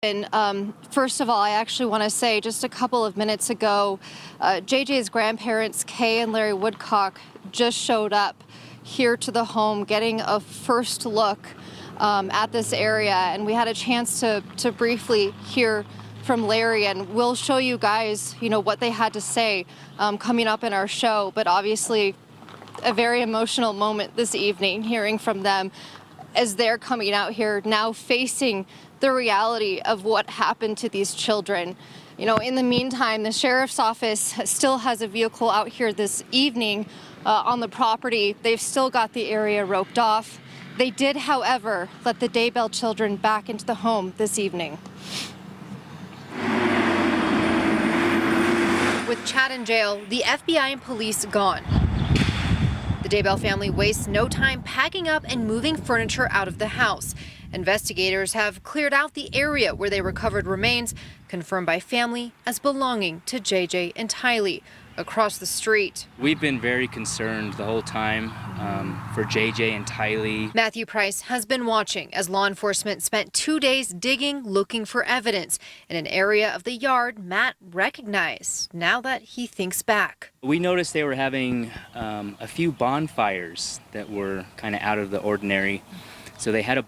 And first of all, I actually want to say just a couple of minutes ago, JJ's grandparents, Kay and Larry Woodcock, just showed up here to the home getting a first look at this area. And we had a chance to briefly hear from Larry, and we'll show you guys, what they had to say coming up in our show. But obviously, a very emotional moment this evening, hearing from them as they're coming out here now facing the reality of what happened to these children. In the meantime, the sheriff's office still has a vehicle out here this evening on the property. They've still got the area roped off. They did, however, let the Daybell children back into the home this evening. With Chad in jail, the FBI and police gone. The Daybell family wastes no time packing up and moving furniture out of the house. Investigators have cleared out the area where they recovered remains, confirmed by family as belonging to JJ and Tylee, across the street. We've been very concerned the whole time for JJ and Tylee. Matthew Price has been watching as law enforcement spent 2 days digging, looking for evidence in an area of the yard Matt recognized now that he thinks back. We noticed they were having a few bonfires that were kind of out of the ordinary. So they had a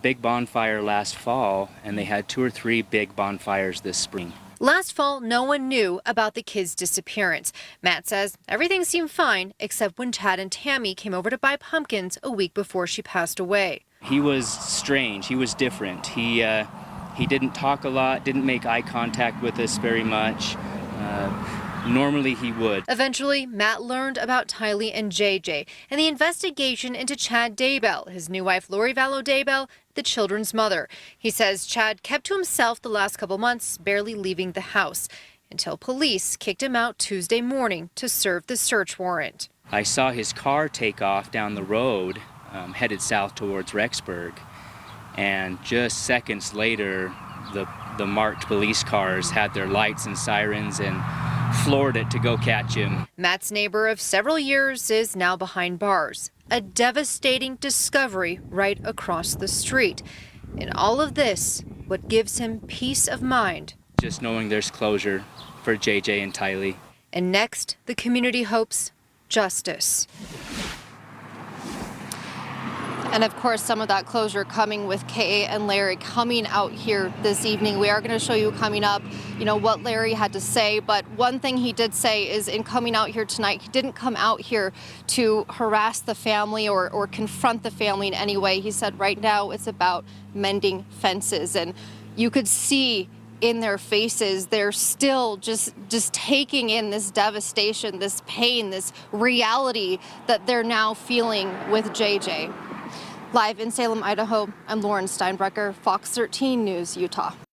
big bonfire last fall, and they had 2 or 3 big bonfires this spring. Last fall, no one knew about the kids' disappearance. Matt says everything seemed fine except when Chad and Tammy came over to buy pumpkins a week before she passed away. He was strange. He was different. He didn't talk a lot, didn't make eye contact with us very much. Normally he would. Eventually, Matt learned about Tylee and JJ and the investigation into Chad Daybell, his new wife Lori Vallow Daybell, the children's mother. He says Chad kept to himself the last couple months, barely leaving the house, until police kicked him out Tuesday morning to serve the search warrant. I saw his car take off down the road, headed south towards Rexburg, and just seconds later, the marked police cars had their lights and sirens and floored it to go catch him. Matt's neighbor of several years is now behind bars. A devastating discovery right across the street. In all of this, what gives him peace of mind? Just knowing there's closure for JJ and Tylee. And next, the community hopes justice. And of course, some of that closure coming with Kay and Larry coming out here this evening. We are going to show you coming up, what Larry had to say. But one thing he did say is in coming out here tonight, he didn't come out here to harass the family or confront the family in any way. He said right now it's about mending fences. And you could see in their faces, they're still just taking in this devastation, this pain, this reality that they're now feeling with JJ. Live in Salem, Idaho, I'm Lauren Steinbrecher, Fox 13 News, Utah.